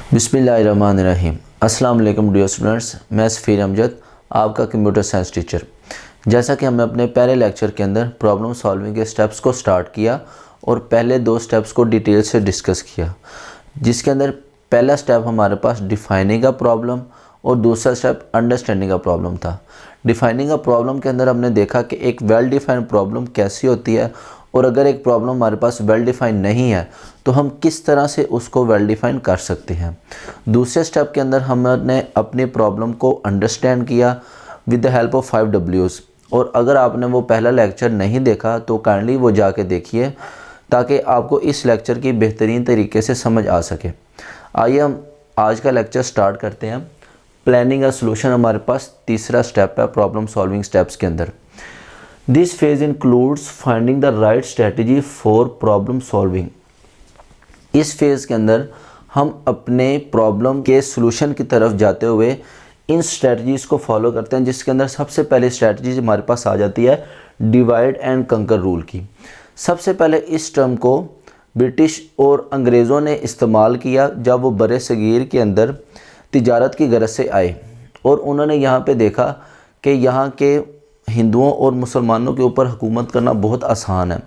बिस्मिल्लाहिर्रहमानिर्रहीम। अस्सलाम वालेकुम डियर स्टूडेंट्स, मैं सफ़ीर अमजद, आपका कंप्यूटर साइंस टीचर। जैसा कि हमने अपने पहले लेक्चर के अंदर प्रॉब्लम सॉल्विंग के स्टेप्स को स्टार्ट किया और पहले दो स्टेप्स को डिटेल से डिस्कस किया, जिसके अंदर पहला स्टेप हमारे पास डिफाइनिंग का प्रॉब्लम और दूसरा स्टेप अंडरस्टैंडिंग का प्रॉब्लम था। डिफाइनिंग का प्रॉब्लम के अंदर हमने देखा कि एक वेल डिफाइंड प्रॉब्लम कैसी होती है और अगर एक प्रॉब्लम हमारे पास वेल डिफाइन नहीं है तो हम किस तरह से उसको वेल डिफाइन कर सकते हैं। दूसरे स्टेप के अंदर हमने अपनी प्रॉब्लम को अंडरस्टैंड किया with the help of 5 W's। और अगर आपने वो पहला लेक्चर नहीं देखा तो काइंडली वो जाके देखिए ताकि आपको इस लेक्चर की बेहतरीन तरीके से समझ आ सके। आइए हम आज का लेक्चर स्टार्ट करते हैं। प्लानिंग का सोल्यूशन हमारे पास तीसरा स्टेप है प्रॉब्लम सॉल्विंग स्टेप्स के अंदर। This phase includes finding the right strategy for problem solving. इस फेज़ के अंदर हम अपने प्रॉब्लम के सोल्यूशन की तरफ जाते हुए इन स्ट्रेटजीज़ को फॉलो करते हैं, जिसके अंदर सबसे पहले स्ट्रेटजी हमारे पास आ जाती है डिवाइड एंड कंकर रूल की। सबसे पहले इस टर्म को ब्रिटिश और अंग्रेज़ों ने इस्तेमाल किया जब वो बरे सगीर के अंदर तिजारत की गरज से आए और उन्होंने यहाँ पे देखा कि यहाँ के हिंदुओं और मुसलमानों के ऊपर हुकूमत करना बहुत आसान है।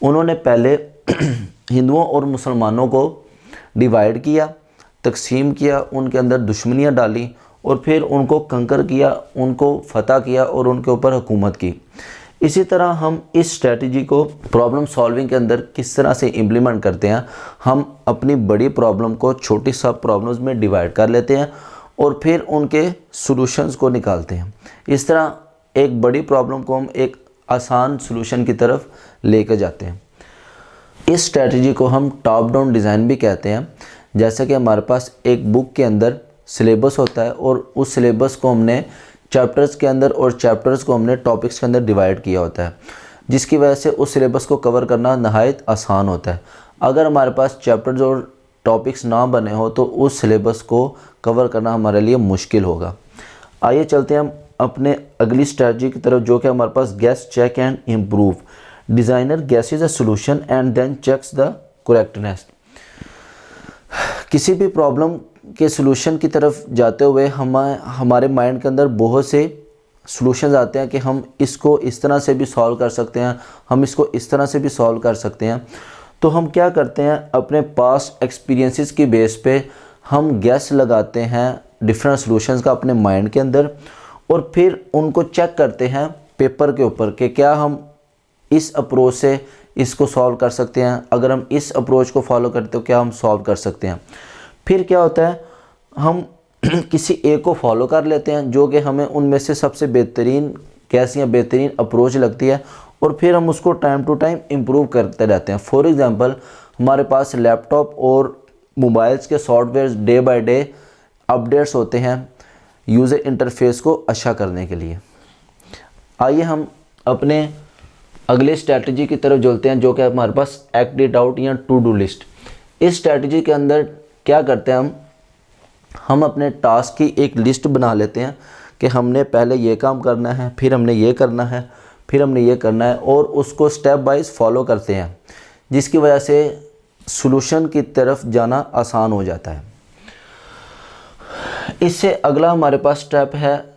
उन्होंने पहले हिंदुओं और मुसलमानों को डिवाइड किया, तकसीम किया, उनके अंदर दुश्मनियाँ डाली और फिर उनको कंकर किया, उनको फतह किया और उनके ऊपर हुकूमत की। इसी तरह हम इस स्ट्रेटजी को प्रॉब्लम सॉल्विंग के अंदर किस तरह से इम्प्लीमेंट करते हैं। हम अपनी बड़ी प्रॉब्लम को छोटी सब प्रॉब्लम्स में डिवाइड कर लेते हैं और फिर उनके सॉल्यूशंस को निकालते हैं। इस तरह एक बड़ी प्रॉब्लम को हम एक आसान सॉल्यूशन की तरफ लेकर जाते हैं। इस स्ट्रेटजी को हम टॉप डाउन डिज़ाइन भी कहते हैं। जैसे कि हमारे पास एक बुक के अंदर सिलेबस होता है और उस सिलेबस को हमने चैप्टर्स के अंदर और चैप्टर्स को हमने टॉपिक्स के अंदर डिवाइड किया होता है, जिसकी वजह से उस सिलेबस को कवर करना नहायत आसान होता है। अगर हमारे पास चैप्टर्स और टॉपिक्स ना बने हो तो उस सिलेबस को कवर करना हमारे लिए मुश्किल होगा। आइए चलते हैं हम अपने अगली स्ट्रेटजी की तरफ, जो कि हमारे पास guess, check and improve. Designer guesses a solution and then checks the correctness. किसी भी प्रॉब्लम के सॉल्यूशन की तरफ जाते हुए हमारे माइंड के अंदर बहुत से सॉल्यूशंस आते हैं कि हम इसको इस तरह से भी सॉल्व कर सकते हैं, हम इसको इस तरह से भी सॉल्व कर सकते हैं। तो हम क्या करते हैं, अपने पास्ट एक्सपीरियंसेस की बेस पे हम गेस लगाते हैं डिफरेंट सॉल्यूशंस का अपने माइंड के अंदर और फिर उनको चेक करते हैं पेपर के ऊपर कि क्या हम इस अप्रोच से इसको सॉल्व कर सकते हैं। अगर हम इस अप्रोच को फॉलो करते तो क्या हम सॉल्व कर सकते हैं। फिर क्या होता है, हम किसी एक को फॉलो कर लेते हैं जो कि हमें उनमें से सबसे बेहतरीन कैसी या बेहतरीन अप्रोच लगती है और फिर हम उसको टाइम टू टाइम इम्प्रूव करते रहते हैं। फॉर एग्ज़ाम्पल, हमारे पास लैपटॉप और मोबाइल्स के software day by day updates होते हैं यूज़र इंटरफेस को अच्छा करने के लिए। आइए हम अपने अगले स्ट्रैटेजी की तरफ चलते हैं, जो कि हमारे पास एक्ट इट आउट या टू डू लिस्ट। इस स्ट्रैटेजी के अंदर क्या करते हैं, हम अपने टास्क की एक लिस्ट बना लेते हैं कि हमने पहले ये काम करना है, फिर हमने ये करना है, फिर हमने ये करना है और उसको स्टेप वाइज फॉलो करते हैं, जिसकी वजह से सॉल्यूशन की तरफ जाना आसान हो जाता है। इससे अगला हमारे पास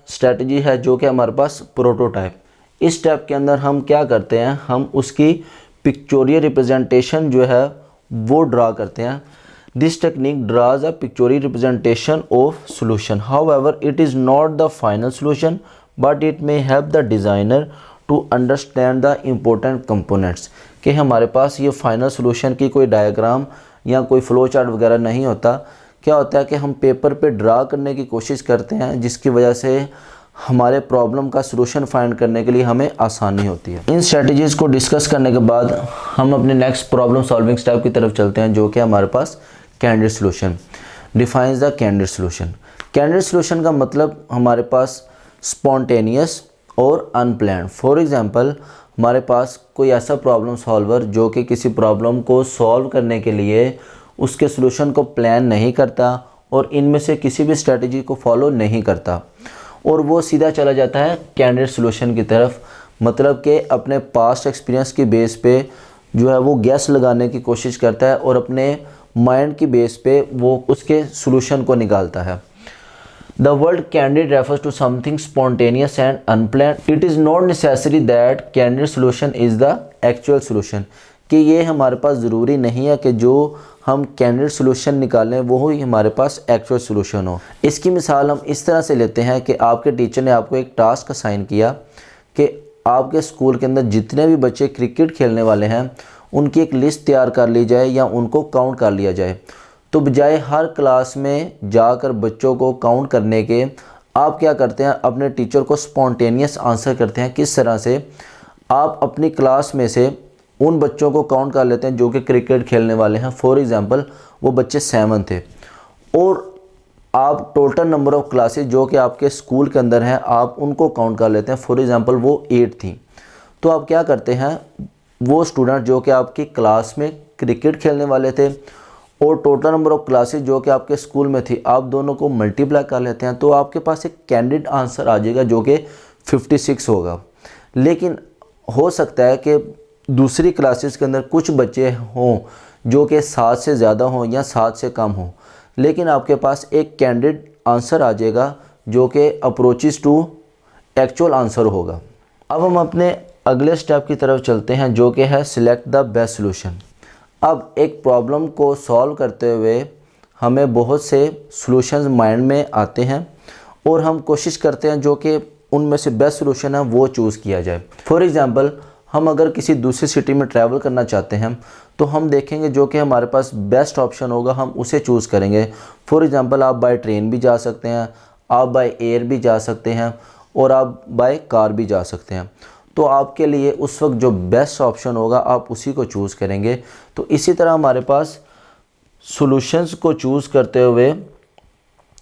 स्ट्रैटेजी है जो कि हमारे पास प्रोटोटाइप। इस स्टेप के अंदर हम क्या करते हैं, हम उसकी पिक्चोरियल रिप्रेजेंटेशन जो है वो ड्रा करते हैं। This technique draws a pictorial representation of solution. However it is not the final solution but it may help the designer to understand the important components. कि हमारे पास ये फाइनल सॉल्यूशन की कोई डायग्राम या कोई फ्लो चार्ट वगैरह नहीं होता। क्या होता है कि हम पेपर पे ड्रा करने की कोशिश करते हैं, जिसकी वजह से हमारे प्रॉब्लम का सॉल्यूशन फाइंड करने के लिए हमें आसानी होती है। इन स्ट्रेटजीज़ को डिस्कस करने के बाद हम अपने नेक्स्ट प्रॉब्लम सॉल्विंग स्टेप की तरफ चलते हैं, जो कि हमारे पास candidate solution. Defines the candidate solution. Candidate solution का मतलब हमारे पास स्पॉन्टेनियस और अनप्लान्ड। फॉर एग्जांपल, हमारे पास कोई ऐसा प्रॉब्लम सॉल्वर जो कि किसी प्रॉब्लम को सॉल्व करने के लिए उसके सॉल्यूशन को प्लान नहीं करता और इनमें से किसी भी स्ट्रेटजी को फॉलो नहीं करता और वो सीधा चला जाता है कैंडिडेट सॉल्यूशन की तरफ। मतलब कि अपने पास्ट एक्सपीरियंस की बेस पे जो है वो गैस लगाने की कोशिश करता है और अपने माइंड की बेस पे वो उसके सोल्यूशन को निकालता है। The word candid refers to something spontaneous and unplanned. It is not necessary that candid solution is the actual solution. कि ये हमारे पास ज़रूरी नहीं है कि जो हम कैंडिड सोल्यूशन निकालें वो ही हमारे पास एक्चुअल सोल्यूशन हो। इसकी मिसाल हम इस तरह से लेते हैं कि आपके टीचर ने आपको एक टास्क असाइन किया कि आपके स्कूल के अंदर जितने भी बच्चे क्रिकेट खेलने वाले हैं उनकी एक लिस्ट तैयार कर ली जाए या उनको काउंट कर लिया जाए। तो बजाय हर क्लास में जाकर बच्चों को काउंट करने के आप क्या करते हैं, अपने टीचर को स्पॉन्टेनियस आंसर करते हैं। किस तरह से आप अपनी क्लास में से उन बच्चों को काउंट कर लेते हैं जो कि क्रिकेट खेलने वाले हैं। फॉर एग्ज़ाम्पल वो बच्चे 7 थे और आप टोटल नंबर ऑफ़ क्लासेस जो कि आपके स्कूल के अंदर हैं आप उनको काउंट कर लेते हैं। फॉर एग्ज़ाम्पल वो 8 थी। तो आप क्या करते हैं, वो स्टूडेंट जो कि आपकी क्लास में क्रिकेट खेलने वाले थे और टोटल नंबर ऑफ़ क्लासेस जो कि आपके स्कूल में थी, आप दोनों को मल्टीप्लाई कर लेते हैं तो आपके पास एक कैंडिड आंसर आ जाएगा जो कि 56 होगा। लेकिन हो सकता है कि दूसरी क्लासेस के अंदर कुछ बच्चे हों जो कि 7 से ज़्यादा हों या 7 से कम हों, लेकिन आपके पास एक कैंडिड आंसर आ जाएगा जो कि अप्रोचेस टू एक्चुअल आंसर होगा। अब हम अपने अगले स्टेप की तरफ चलते हैं जो कि है सिलेक्ट द बेस्ट सोल्यूशन। अब एक प्रॉब्लम को सॉल्व करते हुए हमें बहुत से सॉल्यूशंस माइंड में आते हैं और हम कोशिश करते हैं जो कि उनमें से बेस्ट सॉल्यूशन है वो चूज़ किया जाए। फॉर एग्ज़ाम्पल हम अगर किसी दूसरी सिटी में ट्रैवल करना चाहते हैं तो हम देखेंगे जो कि हमारे पास बेस्ट ऑप्शन होगा हम उसे चूज़ करेंगे। फॉर एग्ज़ाम्पल आप बाय ट्रेन भी जा सकते हैं, आप बाय एयर भी जा सकते हैं और आप बाय कार भी जा सकते हैं। तो आपके लिए उस वक्त जो बेस्ट ऑप्शन होगा आप उसी को चूज़ करेंगे। तो इसी तरह हमारे पास सॉल्यूशंस को चूज़ करते हुए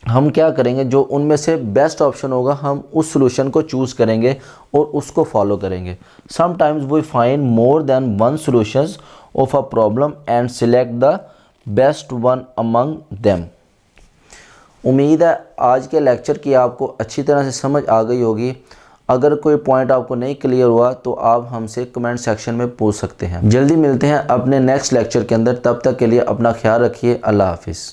हम क्या करेंगे, जो उनमें से बेस्ट ऑप्शन होगा हम उस सॉल्यूशन को चूज़ करेंगे और उसको फॉलो करेंगे। Sometimes we find more than one solutions of a problem and select the best one among them. उम्मीद है आज के लेक्चर की आपको अच्छी तरह से समझ आ गई होगी। अगर कोई पॉइंट आपको नहीं क्लियर हुआ तो आप हमसे कमेंट सेक्शन में पूछ सकते हैं। जल्दी मिलते हैं अपने नेक्स्ट लेक्चर के अंदर, तब तक के लिए अपना ख्याल रखिए। अल्लाह हाफिज़।